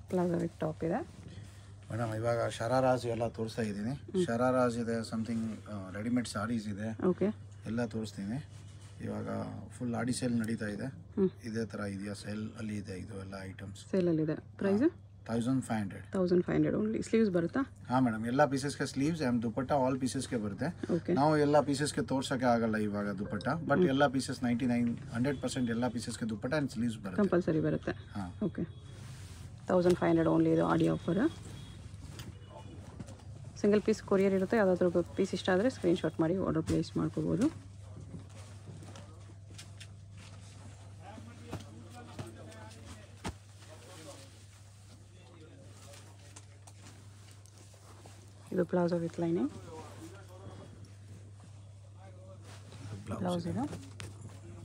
Palazzo with top ಇದೆ madam. ಇವಾಗ ಶರಾರಾಜ್ ಎಲ್ಲ ತೋರಿಸ್ತಾ ಇದ್ದೀನಿ. ಶರಾರಾಜ್ ಇದೆ, ಸಮಥಿಂಗ್ ರೆಡಿಮೇಡ್ ಸಾರೀಸ್ ಇದೆ, ಓಕೆ ಎಲ್ಲ ತೋರಿಸ್ತೀನಿ. ಇವಾಗ ಫುಲ್ ಆಡಿ ಸೇಲ್ ನಡೀತಾ ಇದೆ. ಇದೇ ಥರ ಇದೆಯಾ? ಸೇಲ್ ಅಲ್ಲಿ ಇದೆ ಇದು ಎಲ್ಲ ಐಟಮ್ಸ್. ಸೇಲಲ್ಲಿದೆ. ಪ್ರೈಸ್ 1500. 1500 ಓನ್ಲಿ. ಸ್ಲೀವ್ಸ್ ಬರುತ್ತಾ? ಹಾಂ ಮೇಡಮ್, ಎಲ್ಲ ಪೀಸಸ್ಗೆ ಸ್ಲೀವ್ಸ್ ಆ್ಯಂಡ್ ದುಪಟ್ಟ ಆಲ್ ಪೀಸಸ್ಗೆ ಬರುತ್ತೆ. ಓಕೆ. ನಾವು ಎಲ್ಲ ಪೀಸಸ್ಗೆ ತೋರ್ಸೋಕ್ಕೆ ಆಗಲ್ಲ ಇವಾಗ ದುಪಟ್ಟ, ಬಟ್ ಎಲ್ಲ ಪೀಸಸ್ 99-100% ಎಲ್ಲ ಪೀಸಸ್ಗೆ ದುಪಟ್ಟ ಆ್ಯಂಡ್ ಸ್ಲೀವ್ಸ್ ಬರುತ್ತೆ. ಕಂಪಲ್ಸರಿ ಬರುತ್ತೆ. ಹಾಂ, ಓಕೆ. 1500 ಓನ್ಲಿ ಇದು ಆಡಿ ಆಫರ್. ಸಿಂಗಲ್ ಪೀಸ್ ಕೊರಿಯರ್ ಇರುತ್ತೆ. ಯಾವುದಾದ್ರೂ ಪೀಸ್ ಇಷ್ಟ ಆದರೆ ಸ್ಕ್ರೀನ್ಶಾಟ್ ಮಾಡಿ ಆರ್ಡರ್ ಪ್ಲೇಸ್ ಮಾಡ್ಕೋಬೋದು. ಇದು ಪ್ಲಾಜೋ ವಿತ್ ಲೈನಿಂಗ್. ಬ್ಲೌಸ್ ಇದು.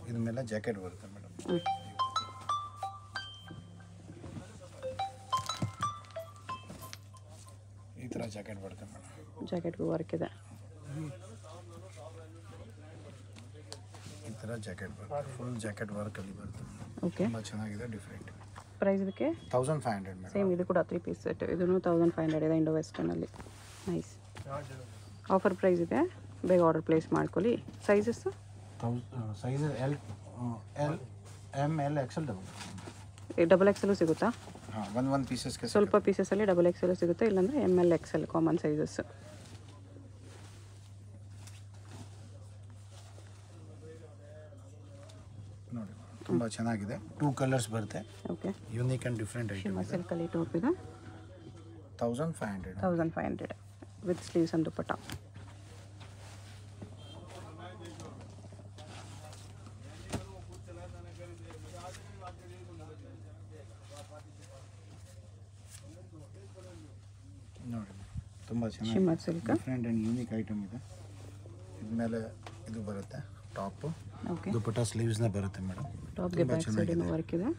ಇದ್ರ ಮೇಲೆ ಜಾಕೆಟ್ ಬರುತ್ತೆ ಮೇಡಮ್. ಈ ಥರ ಜಾಕೆಟ್ ಬರುತ್ತೆ ಮೇಡಮ್. ಜಾಕೆಟ್ಗೂ ವರ್ಕ್ ಇದೆ. ಈ ಥರ ಜಾಕೆಟ್ ಬರುತ್ತೆ, ಫುಲ್ ಜಾಕೆಟ್ ವರ್ಕಲ್ಲಿ ಬರುತ್ತೆ. ಓಕೆ. ತುಂಬ ಚೆನ್ನಾಗಿದೆ, ಡಿಫ್ರೆಂಟ್. ಪ್ರೈಸ್ ಇದಕ್ಕೆ 1500 ಮೇಡಮ್. ಸೇಮ್ ಇದು ಕೂಡ 3 ಪೀಸ್ ಸೆಟ್. ಇದನ್ನು 1500 ಇದೆ ಇಂಡೋ ವೆಸ್ಟರ್ನಲ್ಲಿ. ನೈಸ್ ಆಫರ್ ಪ್ರೈಸ್ ಇದೆ. ಬೇಗ ಆರ್ಡರ್ ಪ್ಲೇಸ್ ಮಾಡ್ಕೊಳ್ಳಿ. Sizes size L M L XL double XL ಸಿಗುತ್ತಾ? ಹಾಂ, ಒಂದು ಪೀಸಸ್ಗೆ ಸ್ವಲ್ಪ ಪೀಸಸಲ್ಲಿ ಡಬಲ್ ಎಕ್ಸೆಲ್ ಸಿಗುತ್ತೆ, ಇಲ್ಲಾಂದರೆ ML XL ಕಾಮನ್ ಸೈಜಸ್. ನೋಡಿ, ತುಂಬ ಚೆನ್ನಾಗಿದೆ. 2 ಕಲರ್ಸ್ ಬರುತ್ತೆ. Okay. Unique and different item. Shimmer ಸಿಲ್ಕಲ್ಲಿ ಟಾಪ್ ಇದೆ. 1500. 1500 ವಿತ್ ಸ್ಲೀವ್ಸ್ ಅಂಡ್ ದುಪಟ್ಟ. ನೋಡಿ, ತುಂಬ ಚೆನ್ನಾಗಿ shimmer silk different and unique item ಇದೆ. ಇದ್ಮೇಲೆ ಇದು ಬರುತ್ತೆ ಟಾಪು, ಓಕೆ. ದುಪಟ್ಟ ಸ್ಲೀವ್ಸ್ನ ಬರುತ್ತೆ ಮೇಡಮ್. ಟಾಪ್ಗೆ ಬ್ಯಾಕ್ ಸೈಡಿನ ವರ್ಕ್ ಇದೆ.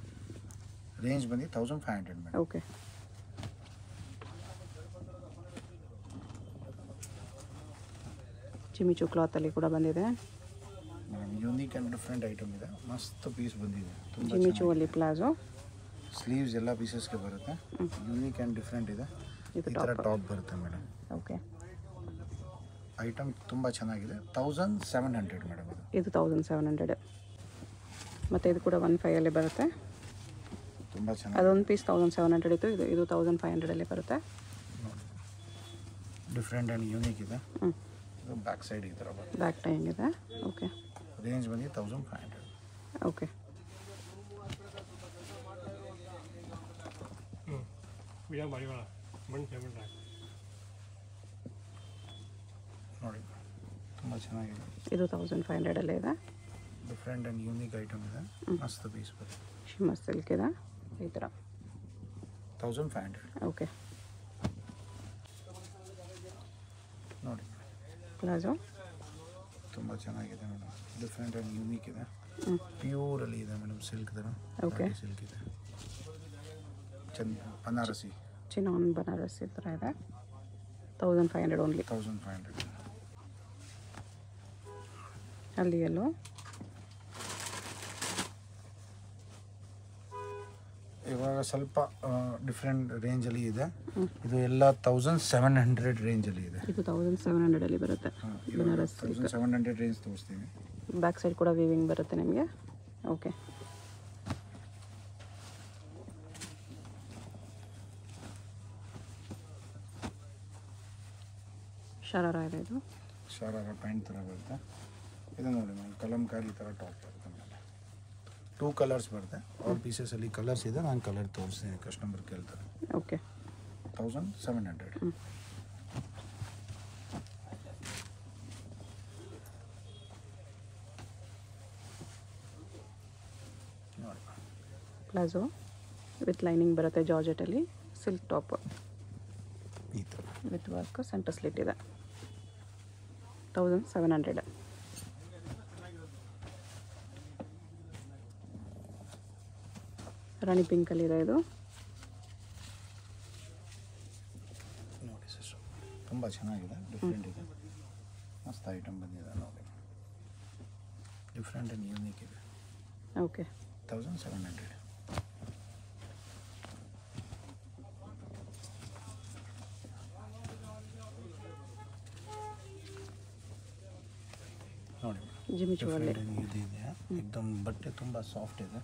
ರೇಂಜ್ ಬಂದು 1500 ಮೇಡಮ್. ಓಕೆ. ಚಿಮಿಚು ಕ್ಲಾತಲ್ಲಿ ಕೂಡ ಬಂದಿದೆ madam. Unique and different item ಇದೆ. ಮಸ್ತ್ ಪೀಸ್ ಬಂದಿದೆ. ತುಂಬ ಚಿಮಿಚು ಅಲ್ಲಿ ಪ್ಲಾಜೋ. ಸ್ಲೀವ್ಸ್ ಎಲ್ಲ ಪೀಸಸ್ಗೆ ಬರುತ್ತೆ. ಯೂನಿಕ್ ಆ್ಯಂಡ್ ಡಿಫ್ರೆಂಟ್ ಇದೆ. ಈ ಥರ ಟಾಪ್ ಬರುತ್ತೆ ಮೇಡಮ್. ಓಕೆ. ಐಟಮ್ ತುಂಬ ಚೆನ್ನಾಗಿದೆ. 1700 ಮೇಡಮ್. ಇದು 1700. ಮತ್ತು ಇದು ಕೂಡ 1500 ಬರುತ್ತೆ. ತುಂಬ ಚೆನ್ನಾಗಿ. ಅದೊಂದು ಪೀಸ್ 1700 ಇತ್ತು. ಇದು 1500 ಬರುತ್ತೆ. ಡಿಫ್ರೆಂಟ್ ಆ್ಯಂಡ್ ಯೂನಿಕ್ ಇದೆ. ಇದು ಬ್ಯಾಕ್ ಸೈಡ್ ಈ ಥರ ಬರುತ್ತೆ. ಬ್ಯಾಕ್ ಟೈಮ್ ಇದೆ. ಓಕೆ. ರೇಂಜ್ ಬಂದು 1500. ಓಕೆ. ನೋಡಿ, ತುಂಬ ಚೆನ್ನಾಗಿದೆ. ಇದು 1500 ಇದೆ. ಡಿಫ್ರೆಂಟ್ ಆ್ಯಂಡ್ ಯೂನಿಕ್ ಐಟಮ್ ಇದೆ. ಮಸ್ತ್ ಪೀಸ್ ಬರುತ್ತೆ. ಶಿಮ್ಮರ್ ಸಿಲ್ಕ್ ಇದೆ ಈ ಥರ. 1500. ಓಕೆ. ನೋಡಿ, ಪ್ಲಾಜೋ ತುಂಬ ಚೆನ್ನಾಗಿದೆ ಮೇಡಮ್. ಡಿಫ್ರೆಂಟ್ ಆ್ಯಂಡ್ ಯೂನಿಕ್ ಇದೆ. ಪ್ಯೂರಲ್ಲಿ ಇದೆ ಮೇಡಮ್. ಸಿಲ್ಕ್ ಥರ. ಓಕೆ. ಸಿಲ್ಕ್ ಇದೆ. ಬನಾರಸಿ ಚಿನಾನ್ ಬನಾರಸಿ ಥರ ಇದೆ. 1500 ಓನ್ಲಿ. 1500. ಅಲ್ಲಿ ಎಲ್ಲೋ ಇವಾಗ ಸ್ವಲ್ಪ ಡಿಫ್ರೆಂಟ್ ರೇಂಜಲ್ಲಿ ಇದೆ. ಇದು ಎಲ್ಲ 1700 ರೇಂಜಲ್ಲಿ ಇದೆ. ಇದು 1700 ಬರುತ್ತೆ. ಬನಾರಸ್ 1700 ರೇಂಜ್ ತೋರಿಸ್ತೀವಿ. ಬ್ಯಾಕ್ ಸೈಡ್ ಕೂಡ ವೀವಿಂಗ್ ಬರುತ್ತೆ ನಿಮಗೆ. ಓಕೆ. ಶರಾರ ಇದೆ. ಇದು ಶರಾರ ಪ್ಯಾಂಟ್ ಥರ ಬರುತ್ತೆ. ಇದು ನೋಡಿ ಮೇಡಮ್, ಕಲಂಕಾರಿ ಥರ ಟಾಪ್ ಬರುತ್ತೆ ಮೇಲೆ. 2 ಕಲರ್ಸ್ ಬರುತ್ತೆ. ಆಲ್ ಪೀಸಸಲ್ಲಿ ಕಲರ್ಸ್ ಇದೆ. ನಾನು ಕಲರ್ ತೋರಿಸ್ತೀನಿ, ಕಸ್ಟಮರ್ ಕೇಳ್ತಾರೆ. ಓಕೆ. 1700. ನೋಡಿ, ಪ್ಲಾಜೋ ವಿತ್ ಲೈನಿಂಗ್ ಬರುತ್ತೆ. ಜಾರ್ಜೆಟಲ್ಲಿ ಸಿಲ್ಕ್ ಟಾಪ್ ಈ ಥರ ವಿತ್ ವರ್ಕ್. ಸೆಂಟರ್ ಸ್ಲಿಟ್ ಇದೆ. 1700. ರಾಣಿ ಪಿಂಕಲ್ಲಿ ಇದೆ ಇದು. ನೋಡಿ ಸಿಸ್ಟರ್, ತುಂಬ ಚೆನ್ನಾಗಿದೆ. ಡಿಫ್ರೆಂಟ್ ಇದೆ. ಮಸ್ತ್ ಐಟಮ್ ಬಂದಿದೆ ನೋಡಿ. ಡಿಫ್ರೆಂಟ್ ಆ್ಯಂಡ್ ಯೂನಿಕ್ ಇದೆ. ಓಕೆ. 1700. ಜಿಮ್ಮಿ ಚೂವಲ್ಲಿ ಇದಿದೆ एकदम ಬಟ್ಟೆ ತುಂಬ ಸಾಫ್ಟ್ ಇದೆ.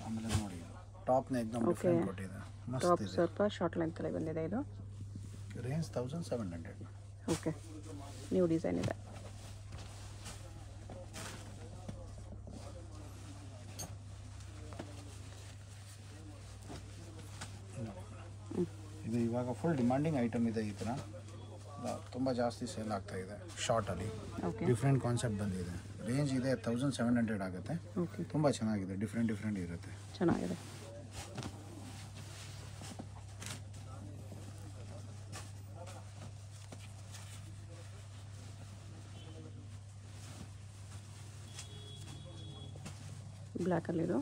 ಆಮೇಲೆ ನೋಡಿ ಟಾಪ್ನ एकदम ಡಿಫರೆಂಟ್ ಕೊಟ್ಟಿದೆ, ಮಸ್ತ್ ಟಾಪ್ ಇದೆ. ಸ್ವಲ್ಪ ಶಾರ್ಟ್ ಲೆಂತಲ್ಲಿ ಬಂದಿದೆ. ಇದು ರೇಂಜ್ 1700. ಓಕೆ, ನ್ಯೂ ಡಿಸೈನ್ ಇದೆ. ಇದು ಇವಾಗ ಫುಲ್ ಡಿಮಾಂಡಿಂಗ್ ಐಟಮ್ ಇದೆ. ಈ ಥರ ತುಂಬ ಜಾಸ್ತಿ ಸೇಲ್ ಆಗ್ತಾ ಇದೆ. ಶಾರ್ಟಲ್ಲಿ ಓಕೆ, ಡಿಫ್ರೆಂಟ್ ಕಾನ್ಸೆಪ್ಟ್ ಬಂದಿದೆ. ರೇಂಜ್ ಇದೆ 1700 ಆಗುತ್ತೆ. ಓಕೆ, ತುಂಬ ಚೆನ್ನಾಗಿದೆ, ಡಿಫ್ರೆಂಟ್ ಇರುತ್ತೆ. ಚೆನ್ನಾಗಿದೆ. ಬ್ಲ್ಯಾಕಲ್ಲಿದು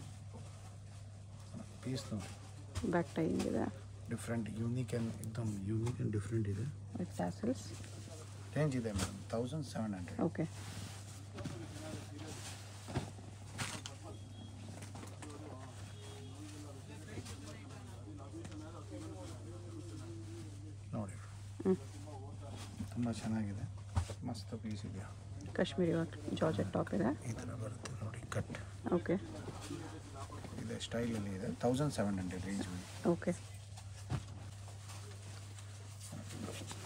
ಪೀಸ್ ನೋಡಿ, ಬ್ಯಾಕ್ ಟೈ ಇದೆ. ಡಿಫ್ರೆಂಟ್ ಯೂನಿಕ್ ಆ್ಯಂಡ್ ಡಿಫ್ರೆಂಟ್ ಇದೆ. With tassels. ರೇಂಜ್ ಇದೆ ಮೇಡಮ್ 1700. ಓಕೆ, ನೋಡಿ ತುಂಬ ಚೆನ್ನಾಗಿದೆ, ಮಸ್ತ್ ಪೀಸ್ ಇದೆಯಾ. ಕಾಶ್ಮೀರಿ ವರ್ಕ್ ಜಾರ್ಜೆಟ್ ಟಾಪ್ ಇದೆ. ಈ ಥರ ಬರುತ್ತೆ ನೋಡಿ, ಕಟ್ ಓಕೆ, ಇದೆ, ಸ್ಟೈಲಲ್ಲಿ ಇದೆ. 1700 ರೇಂಜ್. ಓಕೆ,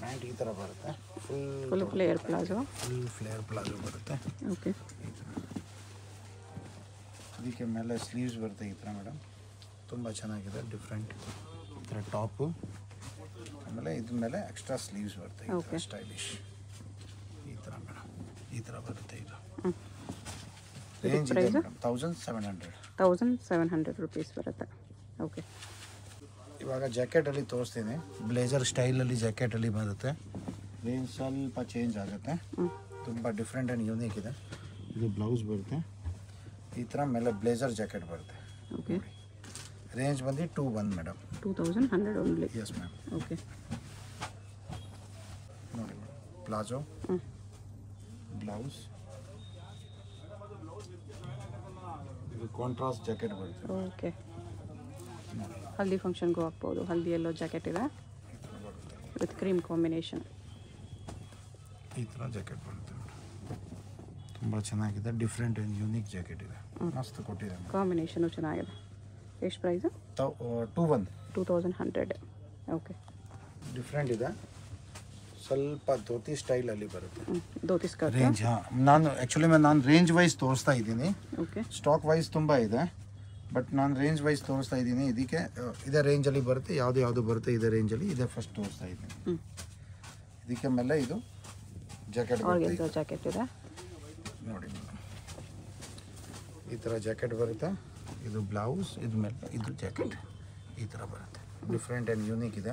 ಪ್ಯಾಂಟ್ ಈ ಥರ ಬರುತ್ತೆ, full flare palazzo. Full flare palazzo ಬರುತ್ತೆ. ಓಕೆ, ಈ ಥರ ಇದಕ್ಕೆ ಮೇಲೆ ಸ್ಲೀವ್ಸ್ ಬರುತ್ತೆ ಈ ಥರ ಮೇಡಮ್. ತುಂಬ ಚೆನ್ನಾಗಿದೆ, ಡಿಫ್ರೆಂಟ್. ಈ ಥರ ಟಾಪು, ಆಮೇಲೆ ಇದ್ರ ಮೇಲೆ ಎಕ್ಸ್ಟ್ರಾ ಸ್ಲೀವ್ಸ್ ಬರುತ್ತೆ. ಈ ಥರ ಸ್ಟೈಲಿಶ್ ಈ ಥರ ಮೇಡಮ್, ಈ ಥರ ಬರುತ್ತೆ. ಇದು ರೇಂಜ್ ಇದೆ ಮೇಡಮ್ 1700. 1700 ರುಪೀಸ್ ಬರುತ್ತೆ. ಓಕೆ, ಇವಾಗ ಜಾಕೆಟಲ್ಲಿ ತೋರಿಸ್ತೀನಿ. ಬ್ಲೇಸರ್ ಸ್ಟೈಲಲ್ಲಿ ಜಾಕೆಟಲ್ಲಿ ಬರುತ್ತೆ. ರೇಂಜ್ ಸ್ವಲ್ಪ ಚೇಂಜ್ ಆಗುತ್ತೆ, ತುಂಬ ಡಿಫ್ರೆಂಟ್ ಆ್ಯಂಡ್ ಯೂನಿಕ್ ಇದೆ. ಇದು ಬ್ಲೌಸ್ ಬರುತ್ತೆ, ಈ ಥರ ಮೇಲೆ ಬ್ಲೇಸರ್ ಜಾಕೆಟ್ ಬರುತ್ತೆ. ಓಕೆ, ರೇಂಜ್ ಬಂದು 2100 madam. 2100 only. Yes ma'am. Okay, ನೋಡಿ ಮೇಡಮ್, ಪ್ಲಾಜೋ, ಬ್ಲೌಸ್, ಇದು ಕಾಂಟ್ರಾಸ್ಟ್ ಜಾಕೆಟ್ ಬರುತ್ತೆ. ಓಕೆ, ಹಲ್ದಿ ಫಂಕ್ಷನ್ಗೂ ಹಾಕ್ಬೋದು. ಹಲ್ದಿ ಎಲ್ಲೋ ಜಾಕೆಟ್ ಇದೆ ಈ ಥರ ಬರುತ್ತೆ, ವಿತ್ ಕ್ರೀಮ್ ಕಾಂಬಿನೇಷನ್. ಈ ಥರ ಜಾಕೆಟ್ ಬರುತ್ತೆ ಮೇಡಮ್. ತುಂಬ ಚೆನ್ನಾಗಿದೆ, ಡಿಫ್ರೆಂಟ್ ಆ್ಯಂಡ್ ಯೂನಿಕ್ ಜಾಕೆಟ್ ಇದೆ, ಮಸ್ತ್ ಕೊಟ್ಟಿದೆ ಮೇಡಮ್. ಕಾಂಬಿನೇಷನು ಚೆನ್ನಾಗಿದೆ. ಎಷ್ಟು ಪ್ರೈಸು? 2100. ಓಕೆ, ಡಿಫ್ರೆಂಟ್ ಇದೆ, ಸ್ವಲ್ಪ ಧೋತಿ ಸ್ಟೈಲಲ್ಲಿ ಬರುತ್ತೆ. ಧೋತಿ ಸ್ಕರ್ಟ್. ರೇಂಜ್ ನಾನು ರೇಂಜ್ ವೈಸ್ ತೋರಿಸ್ತಾ ಇದ್ದೀನಿ. ಓಕೆ, ಸ್ಟಾಕ್ ವೈಸ್ ತುಂಬ ಇದೆ, ಬಟ್ ನಾನು ರೇಂಜ್ ವೈಸ್ ತೋರಿಸ್ತಾ ಇದ್ದೀನಿ. ಇದಕ್ಕೆ ಇದೇ ರೇಂಜಲ್ಲಿ ಬರುತ್ತೆ, ಯಾವುದು ಬರುತ್ತೆ ಇದೇ ರೇಂಜಲ್ಲಿ. ಇದೇ ಫಸ್ಟ್ ತೋರಿಸ್ತಾ ಇದ್ದೀನಿ. ಇದಕ್ಕೆ ಮೇಲೆ ಇದು ಜಾಕೆಟ್ ಬರುತ್ತೆ. ಜಾಕೆಟ್ ಇದೆ ನೋಡಿ, ಈ ಥರ ಜಾಕೆಟ್ ಬರುತ್ತೆ. ಇದು ಬ್ಲೌಸ್, ಇದು ಮೇಲೆ ಇದು ಜಾಕೆಟ್ ಈ ಥರ ಬರುತ್ತೆ. ಡಿಫ್ರೆಂಟ್ ಆ್ಯಂಡ್ ಯೂನಿಕ್ ಇದೆ.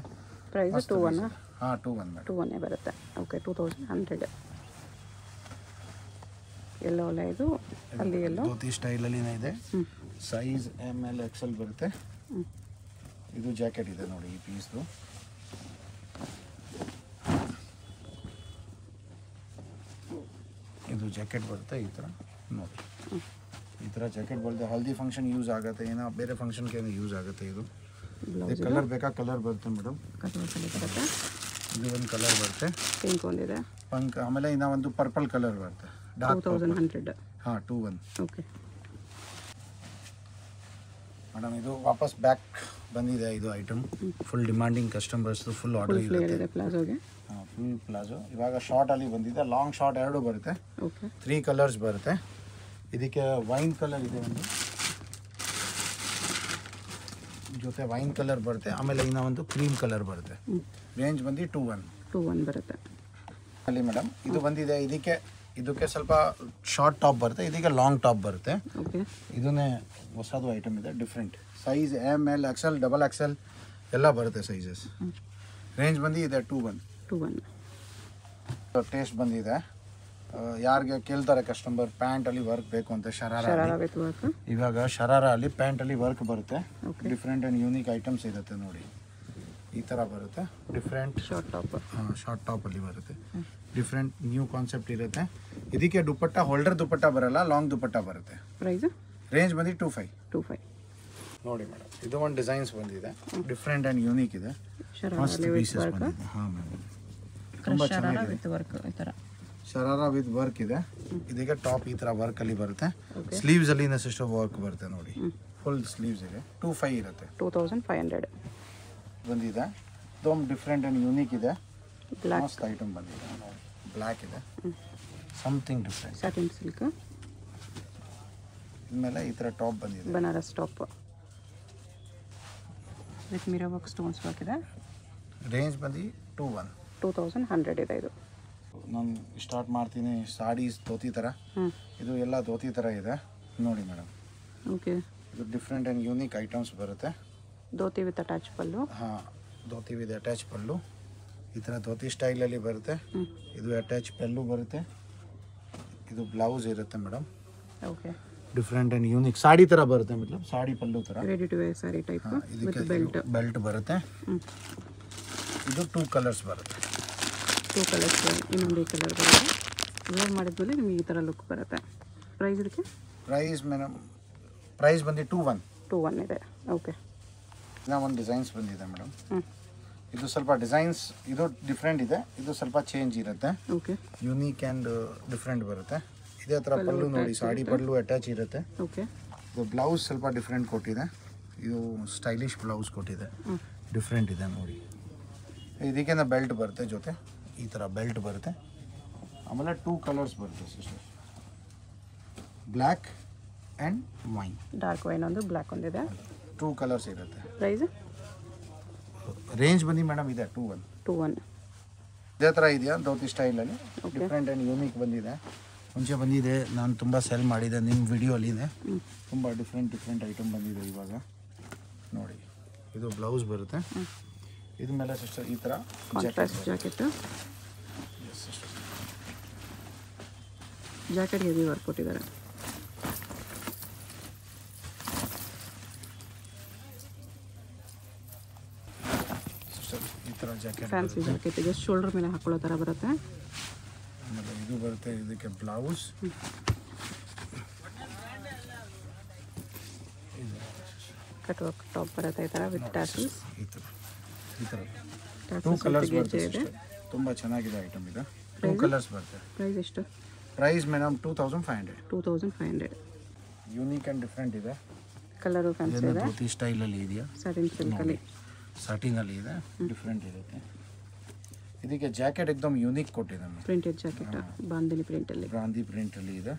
ಪ್ರೈಸ್ 21. ಹಾಂ 21 ಮೇಡಮ್. 21 ಬರುತ್ತೆ. ಓಕೆ, 2100. ಎಲ್ಲೋ ಅಲ್ಲ, ಇದು ಅಲ್ಲಿ ಎಲ್ಲೋ ಧೋತಿ ಸ್ಟೈಲಲ್ಲಿನೇ ಇದೆ. ಸೈಜ್ ML XL ಬರುತ್ತೆ. ಇದು ಜಾಕೆಟ್ ಇದೆ ನೋಡಿ, ಈ ಪೀಸ್ದು. ಇದು ಜಾಕೆಟ್ ಬರುತ್ತೆ ಈ ಥರ ನೋಡಿ. ಈ ಥರ ಜಾಕೆಟ್ ಬರುತ್ತೆ, ಹಲ್ದಿ ಫಂಕ್ಷನ್ ಯೂಸ್ ಆಗುತ್ತೆ, ಏನೋ ಬೇರೆ ಫಂಕ್ಷನ್ಗೆ ಏನೋ ಯೂಸ್ ಆಗುತ್ತೆ. ಇದು ಕಲರ್ ಬೇಕಾ ಕಲರ್ ಬರುತ್ತೆ ಮೇಡಮ್. ಬರುತ್ತೆ. ಇದು ಒಂದು ಕಲರ್ ಬರುತ್ತೆ, ಪಿಂಕ್ ಒಂದಿದೆ, ಪಂಕ್. ಆಮೇಲೆ ಇನ್ನೂ ಒಂದು ಪರ್ಪಲ್ ಕಲರ್ ಬರುತ್ತೆ, ಡಾರ್ಕ್ 2100. ಹಾಂ 21. ಓಕೆ ಮೇಡಮ್, ಇದು ವಾಪಸ್ ಬ್ಯಾಕ್ ಬಂದಿದೆ. ಇದು ಐಟಮ್ ಫುಲ್ ಡಿಮಾಂಡಿಂಗ್ ಕಸ್ಟಮರ್ಸ್ದು ಫುಲ್ ಆರ್ಡರ್ ಇದೆ. ಪ್ಲಾಜೋಗೆ ಫುಲ್ ಪ್ಲಾಜೋ. ಇವಾಗ ಶಾರ್ಟಲ್ಲಿ ಬಂದಿದೆ, ಲಾಂಗ್ ಶಾರ್ಟ್ ಎರಡು ಬರುತ್ತೆ. ಓಕೆ, 3 ಕಲರ್ಸ್ ಬರುತ್ತೆ. ಇದಕ್ಕೆ ವೈನ್ ಕಲರ್ ಇದೆ ಒಂದು ಜೊತೆ, ವೈನ್ ಕಲರ್ ಬರುತ್ತೆ. ಆಮೇಲೆ ಇನ್ನೂ ಒಂದು ಕ್ರೀಮ್ ಕಲರ್ ಬರುತ್ತೆ. ರೇಂಜ್ ಬಂದು 21 ಬರುತ್ತೆ ಅಲ್ಲಿ ಮೇಡಮ್. ಇದು ಬಂದಿದೆ, ಇದಕ್ಕೆ ಸ್ವಲ್ಪ ಶಾರ್ಟ್ ಟಾಪ್ ಬರುತ್ತೆ, ಇದಕ್ಕೆ ಲಾಂಗ್ ಟಾಪ್ ಬರುತ್ತೆ. ಓಕೆ, ಇದನ್ನೇ ಹೊಸದು ಐಟಮ್ ಇದೆ, different size ML XL XXL ಎಲ್ಲ ಬರುತ್ತೆ ಸೈಜಸ್. ರೇಂಜ್ ಬಂದು ಇದೆ 21. ಟೇಸ್ಟ್ ಬಂದಿದೆ. ಯಾರಿಗೆ ಕೇಳ್ತಾರೆ ಕಸ್ಟಮರ್ ಪ್ಯಾಂಟಲ್ಲಿ ವರ್ಕ್ ಬೇಕು ಅಂತ, ಶರಾರ. ಇವಾಗ ಶರಾರ ಅಲ್ಲಿ ಪ್ಯಾಂಟಲ್ಲಿ ವರ್ಕ್ ಬರುತ್ತೆ. ಡಿಫ್ರೆಂಟ್ ಆ್ಯಂಡ್ ಯೂನಿಕ್ ಐಟಮ್ಸ್ ಇರುತ್ತೆ ನೋಡಿ. ಈ ಥರ ಬರುತ್ತೆ, ಡಿಫ್ರೆಂಟ್ ಶಾರ್ಟ್ ಟಾಪ್. ಶಾರ್ಟ್ ಟಾಪಲ್ಲಿ ಬರುತ್ತೆ. ಡಿಫ್ರೆಂಟ್ ನ್ಯೂ ಕಾನ್ಸೆಪ್ಟ್ ಇರುತ್ತೆ. ಇದಕ್ಕೆ ದುಪ್ಪಟ್ಟ, ಹೋಲ್ಡರ್ ದುಪ್ಪಟ್ಟ ಬರಲ್ಲ, ಲಾಂಗ್ ದುಪ್ಪಟ್ಟ ಬರುತ್ತೆ. ಪ್ರೈಸ್ ರೇಂಜ್ ಬಂದು 25. ನೋಡಿ ಮೇಡಮ್, ಇದು ಒಂದು ಡಿಸೈನ್ಸ್ ಬಂದಿದೆ, ಡಿಫ್ರೆಂಟ್ ಆ್ಯಂಡ್ ಯೂನಿಕ್ ಇದೆ. ಮಸ್ತ್ ಪೀಸಸ್ ಬಂದಿದೆ. ಹಾಂ ಮೇಡಮ್, ತುಂಬ ಚೆನ್ನಾಗಿದೆ. ವಿತ್ ವರ್ಕ್ ಈ ಥರ ಶರಾರಾ ವಿತ್ ವರ್ಕ್ ಇದೆ. ಇದೀಗ ಟಾಪ್ ಈ ಥರ ವರ್ಕಲ್ಲಿ ಬರುತ್ತೆ. ಸ್ಲೀವ್ಸಲ್ಲಿ ಸಿಸ್ಟರ್ ವರ್ಕ್ ಬರುತ್ತೆ ನೋಡಿ. ಫುಲ್ ಸ್ಲೀವ್ಸ್ ಇದೆ. 2500 ಇರುತ್ತೆ. 2500 ಬಂದಿದೆ. ತುಂಬ ಡಿಫ್ರೆಂಟ್ ಆ್ಯಂಡ್ ಯೂನಿಕ್ ಇದೆ. ಬ್ಲ್ಯಾಕ್ ಮಸ್ತ್ ಐಟಮ್ ಬಂದಿದೆ. ಬ್ಲ್ಯಾಕ್ ಇದೆ. Something different. Satin silk. ಇನ್ಮೇಲೆ ಈ ಥರ ಟಾಪ್ ಬಂದಿದೆ. Banaras top with mirror work stones work ಇದೆ. ರೇಂಜ್ ಬಂದು 2100 ಇದೆ ಇದು. ನಾನು ಸ್ಟಾರ್ಟ್ ಮಾಡ್ತೀನಿ ಸಾಡೀಸ್ ಧೋತಿ ಥರ. ಇದು ಎಲ್ಲ ಧೋತಿ ಥರ ಇದೆ ನೋಡಿ ಮೇಡಮ್. ಓಕೆ. ಇದು ಡಿಫ್ರೆಂಟ್ ಆ್ಯಂಡ್ ಯೂನಿಕ್ ಐಟಮ್ಸ್ ಬರುತ್ತೆ. ಧೋತಿ ವಿತ್ ಅಟ್ಯಾಚ್ ಪಲ್ಲು. ಹಾಂ, ಧೋತಿ ವಿತ್ ಅಟ್ಯಾಚ್ ಪಲ್ಲು. ಈ ಥರ ಧೋತಿ ಸ್ಟೈಲಲ್ಲಿ ಬರುತ್ತೆ. ಇದು ಅಟ್ಯಾಚ್ ಪಲ್ಲು ಬರುತ್ತೆ. ಇದು ಬ್ಲೌಸ್ ಇರುತ್ತೆ madam. Okay. Different and unique sari ಥರ ಬರುತ್ತೆ ಮೇಡಮ್. ಸಾಡಿ ಪಲ್ಲು ಥರ. Ready to wear sari type with belt ಬರುತ್ತೆ. ಇದು 2 ಕಲರ್ಸ್ ಬರುತ್ತೆ. 2 ಕಲರ್ಸ್. ಇನ್ನೊಂದು ಈ ಕಲರ್ ಬರುತ್ತೆ. ವೇರ್ ಮಾಡಿದ್ಮೇಲೆ ನಿಮಗೆ ಈ ಥರ ಲುಕ್ ಬರುತ್ತೆ. ಪ್ರೈಸ್ ಇದಕ್ಕೆ? ಪ್ರೈಸ್ ಮೇಡಮ್ ಪ್ರೈಸ್ ಬಂದು 21 ಇದೆ. ಓಕೆ. ಇನ್ನೂ ಒಂದು ಡಿಸೈನ್ಸ್ ಬಂದಿದೆ ಮೇಡಮ್. ಇದು ಸ್ವಲ್ಪ ಡಿಸೈನ್ಸ್ ಇದು ಡಿಫ್ರೆಂಟ್ ಇದೆ. ಇದು ಸ್ವಲ್ಪ ಚೇಂಜ್ ಇರುತ್ತೆ. ಓಕೆ. ಯೂನಿಕ್ ಆ್ಯಂಡ್ ಡಿಫ್ರೆಂಟ್ ಬರುತ್ತೆ. ಇದೇ ಥರ ಪಲ್ಲು ನೋಡಿ, ಸಾಡಿ ಪಲ್ಲು ಅಟ್ಯಾಚ್ ಇರುತ್ತೆ. ಓಕೆ. ಇದು ಬ್ಲೌಸ್ ಸ್ವಲ್ಪ ಡಿಫ್ರೆಂಟ್ ಕೊಟ್ಟಿದೆ. ಇದು ಸ್ಟೈಲಿಶ್ ಬ್ಲೌಸ್ ಕೊಟ್ಟಿದೆ. ಡಿಫ್ರೆಂಟ್ ಇದೆ ನೋಡಿ. ಇದಕ್ಕೆ ಬೆಲ್ಟ್ ಬರುತ್ತೆ ಜೊತೆ. ಈ ಥರ ಬೆಲ್ಟ್ ಬರುತ್ತೆ. ಆಮೇಲೆ 2 ಕಲರ್ಸ್ ಬರುತ್ತೆ sister. Black and wine. Dark wine ಒಂದು, ಬ್ಲ್ಯಾಕ್ ಒಂದಿದೆ. 2 ಕಲರ್ಸ್ ಇರುತ್ತೆ. ಪ್ರೈಸ್? ರೇಂಜ್ ಬಂದು ಮೇಡಮ್ ಇದೆ 21. ಇದೇ ಥರ ಇದೆಯಾ ಧೋತಿ ಸ್ಟೈಲಲ್ಲಿ. ಡಿಫ್ರೆಂಟ್ ಆ್ಯಂಡ್ ಯೂನಿಕ್ ಬಂದಿದೆ. ಮುಂಚೆ ಬಂದಿದೆ, ನಾನು ತುಂಬ ಸೆಲ್ ಮಾಡಿದೆ ನಿಮ್ಮ ವಿಡಿಯೋಲಿದೆ. ತುಂಬ ಡಿಫ್ರೆಂಟ್ ಐಟಮ್ ಬಂದಿದೆ ಇವಾಗ ನೋಡಿ. ಇದು ಬ್ಲೌಸ್ ಬರುತ್ತೆ. ಇದ್ರ ಮೇಲೆ ಸಿಸ್ಟರ್ ಈ ಥರ contrast jacket. Jacket heavy work ಕೊಟ್ಟಿದ್ದಾರೆ. ಈ ಥರ ಜಾಕೆಟ್ ಫ್ಯಾನ್ಸಿ ಜಾಕೆಟ್ ಇದೆ. ಶೋಲ್ಡರ್ ಮೇಲೆ ಹಾಕೊಳ್ಳೋ ಥರ ಬರುತ್ತೆ. ಆಮೇಲೆ ಇದು ಬರುತ್ತೆ. ಇದಕ್ಕೆ ಬ್ಲೌಸ್. ಕಟ್ ವರ್ಕ್ ಟಾಪ್ ಬರುತ್ತೆ ಈ ಥರ ವಿತ್ ಟ್ಯಾಸಲ್ಸ್. ಈ ಥರ 2 ಕಲರ್ಸ್ ಬರುತ್ತೆ. ತುಂಬ ಚೆನ್ನಾಗಿದೆ ಐಟಮ್ ಇದು. 2 ಕಲರ್ಸ್ ಬರುತ್ತೆ. ಪ್ರೈಸ್ ಎಷ್ಟು? Price madam 2500. 2500. Unique and different ಇದೆ. ಕಲರು ಫ್ಯಾನ್ಸಿ ಇದೆ. ಧೋತಿ ಸ್ಟೈಲಲ್ಲಿ ಇದೆಯಾ. ಸಾಟಿನ್ ಸಿಲ್ಕಲ್ಲಿ. ಸಾಟಿನಲ್ಲಿ ಇದೆ. ಡಿಫ್ರೆಂಟ್ ಇರುತ್ತೆ. ಇದಕ್ಕೆ ಜಾಕೆಟ್ ಎಕ್ದಮ್ ಯೂನಿಕ್ ಕೊಟ್ಟಿದ್ದಾನೆ. Printed jacket. ಬಾಂದಿನಿ ಪ್ರಿಂಟಲ್ಲಿ. ಗಾಂಧಿ ಪ್ರಿಂಟಲ್ಲಿ ಇದೆ.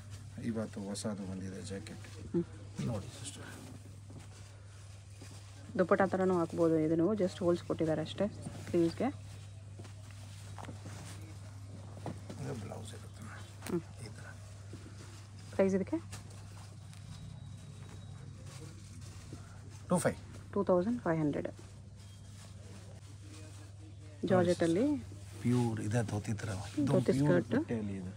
ಇವತ್ತು ಹೊಸದು ಬಂದಿದೆ ಜಾಕೆಟ್ ನೋಡಿ ಸಿಸ್ಟರ್. ದುಪ್ಪಟ್ಟ ಥರನೂ ಹಾಕ್ಬೋದು. ಇದನ್ನು ಜಸ್ಟ್ ಹೋಲ್ಸ್ ಕೊಟ್ಟಿದ್ದಾರೆ ಅಷ್ಟೇ ಸ್ಲೀವ್ಸ್ಗೆ. ಬ್ಲೌಸ್ ಇರುತ್ತೆ ಈ ಥರ. ಪ್ರೈಸ್ ಇದಕ್ಕೆ? 2500. ಜಾರ್ಜೆಟಲ್ಲಿ ಪ್ಯೂರ್ ಇದೆ ಧೋತಿ ಥರ. ಧೋತಿ ಸ್ಕರ್ಟ್. ಇದೆ.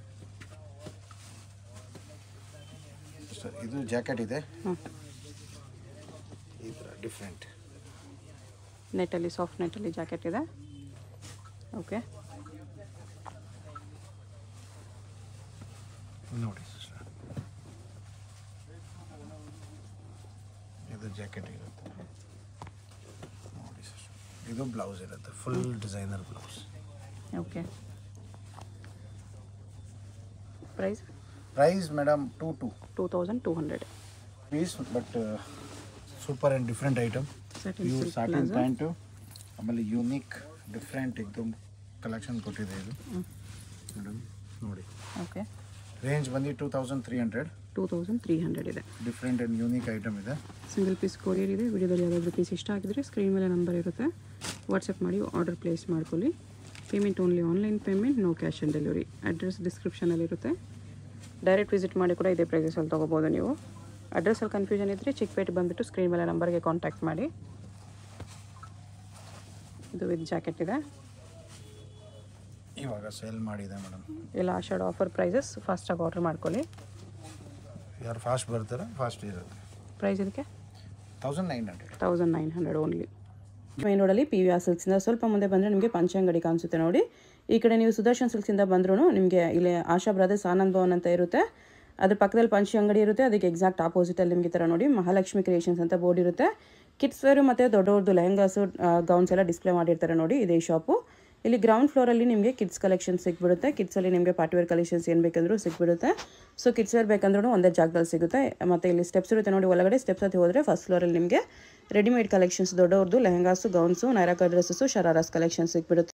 ಇದು ಜಾಕೆಟ್ ಇದೆ ಈ ಥರ ಡಿಫ್ರೆಂಟ್. ನೆಟ್ಟಲ್ಲಿ, ಸಾಫ್ಟ್ ನೆಟ್ಟಲ್ಲಿ ಜಾಕೆಟ್ ಇದೆ. ಓಕೆ. ನೋಡಿ ಸಿಸ್ಟರ್, ಇದು ಜಾಕೆಟ್ ಇರುತ್ತೆ ನೋಡಿ ಸಿಸ್ಟರ್. ಇದು ಬ್ಲೌಸ್ ಇರುತ್ತೆ. Full designer blouse. Okay. Price? Price madam 2200 piece. But super and different item. Pure satin pant. ಆಮೇಲೆ ಯೂನಿಕ್ ಡಿಫ್ರೆಂಟ್ ಎಕ್ದಮ್ ಕಲೆಕ್ಷನ್ ಕೊಟ್ಟಿದೆ ಇದು ಮೇಡಮ್ ನೋಡಿ. ಓಕೆ. ರೇಂಜ್ ಬಂದು 2300 ಇದೆ. ಡಿಫ್ರೆಂಟ್ ಆ್ಯಂಡ್ ಯೂನಿಕ್ ಐಟಮ್ ಇದೆ. ಸಿಂಗಲ್ ಪೀಸ್ ಕೊರಿಯರ್ ಇದೆ. ವಿಡಿಯೋದಲ್ಲಿ ಯಾವುದಾದ್ರೂ ಪೀಸ್ ಇಷ್ಟ ಆಗಿದ್ರೆ ಸ್ಕ್ರೀನ್ ಮೇಲೆ ನಂಬರ್ ಇರುತ್ತೆ, ವಾಟ್ಸಪ್ ಮಾಡಿ ಆರ್ಡರ್ ಪ್ಲೇಸ್ ಮಾಡ್ಕೊಳ್ಳಿ. Payment only online payment, no cash on delivery. Address ಡಿಸ್ಕ್ರಿಪ್ಷನಲ್ಲಿರುತ್ತೆ. ಡೈರೆಕ್ಟ್ ವಿಸಿಟ್ ಮಾಡಿ ಕೂಡ ಇದೇ ಪ್ರೈಸಲ್ಲಿ ತೊಗೋಬೋದು ನೀವು. ಅಡ್ರೆಸ್ಸಲ್ಲಿ ಕನ್ಫ್ಯೂಷನ್ ಇದ್ದರೆ ಚಿಕ್ಕಪೇಟೆ ಬಂದುಬಿಟ್ಟು ಸ್ಕ್ರೀನ್ ಮೇಲೆ ನಂಬರ್ಗೆ ಕಾಂಟ್ಯಾಕ್ಟ್ ಮಾಡಿ. ಇದು ವಿತ್ ಜಾಕೆಟ್ ಇದೆ. ಇವಾಗ ಸೇಲ್ ಮಾಡಿದೆ ಮೇಡಮ್. ಎಲ್ಲ ಆಷಾಢ ಆಫರ್ ಪ್ರೈಸಸ್. ಫಾಸ್ಟಾಗಿ ಆರ್ಡರ್ ಮಾಡ್ಕೊಳ್ಳಿ. ಯಾರು ಫಾಸ್ಟ್ ಬರ್ತಾರೆ ಫಾಸ್ಟ್ ಇರುತ್ತೆ. ಪ್ರೈಸ್ ಇದಕ್ಕೆ 1900 ಓನ್ಲಿ. ಮೈನ್ ರೋಡಲ್ಲಿ PVR ಸಿಲ್ಕ್ಸಿಂದ ಸ್ವಲ್ಪ ಮುಂದೆ ಬಂದರೆ ನಿಮಗೆ ಪಂಚಂಗಡಿ ಕಾಣಿಸುತ್ತೆ ನೋಡಿ. ಈ ಕಡೆ ನೀವು ಸುದರ್ಶನ್ ಸಿಲ್ಕ್ಸಿಂದ ಬಂದ್ರೂ ನಿಮಗೆ ಇಲ್ಲಿ ಆಶಾ ಬ್ರದರ್ಸ್ ಆನಂದ್ ಭವನ್ ಅಂತ ಇರುತ್ತೆ. ಅದ್ರ ಪಕ್ಕದಲ್ಲಿ ಪಂಚಿ ಅಂಗಡಿ ಇರುತ್ತೆ. ಅದಕ್ಕೆ ಎಕ್ಸಾಕ್ಟ್ ಆಪೋಸಿಟಲ್ಲಿ ನಿಮಗೆ ಥರ ನೋಡಿ ಮಹಾಲಕ್ಷ್ಮಿ ಕ್ರಿಯೇಷನ್ಸ್ ಅಂತ ಬೋರ್ಡ್ ಇರುತ್ತೆ. ಕಿಡ್ಸ್ ವೇರು ಮತ್ತು ದೊಡ್ಡವ್ರದ್ದು ಲೆಹಂಗಾಸು ಗೌನ್ಸ್ ಎಲ್ಲ ಡಿಸ್ಪ್ಲೇ ಮಾಡಿರ್ತಾರೆ ನೋಡಿ. ಇದೇ ಶಾಪು. ಇಲ್ಲಿ ಗ್ರೌಂಡ್ ಫ್ಲೋರಲ್ಲಿ ನಿಮಗೆ ಕಿಡ್ಸ್ ಕಲೆಕ್ಷನ್ ಸಿಕ್ಬಿಡುತ್ತೆ. ಕಿಡ್ಸಲ್ಲಿ ನಿಮಗೆ ಪಾರ್ಟಿವೇರ್ ಕಲೆಕ್ಷನ್ಸ್ ಏನು ಬೇಕಂದ್ರೂ ಸಿಕ್ಬಿಡುತ್ತೆ. ಸೊ ಕಿಡ್ಸ್ ವೇರ್ ಬೇಕಂದ್ರೂ ಒಂದೇ ಜಾಗದಲ್ಲಿ ಸಿಗುತ್ತೆ. ಮತ್ತು ಇಲ್ಲಿ ಸ್ಟೆಪ್ಸ್ ಇರುತ್ತೆ ನೋಡಿ, ಒಳಗಡೆ ಸ್ಟೆಪ್ಸ್ ಹತ್ತಿ ಹೋದರೆ ಫಸ್ಟ್ ಫ್ಲೋರಲ್ಲಿ ನಿಮಗೆ readymade collections, ದೊಡ್ಡವ್ರದ್ದು lehengas, gowns, ನೈರಾಕ dresses, ಶರಾರಾಸ್ collections ಸಿಕ್ಬಿಡುತ್ತೆ.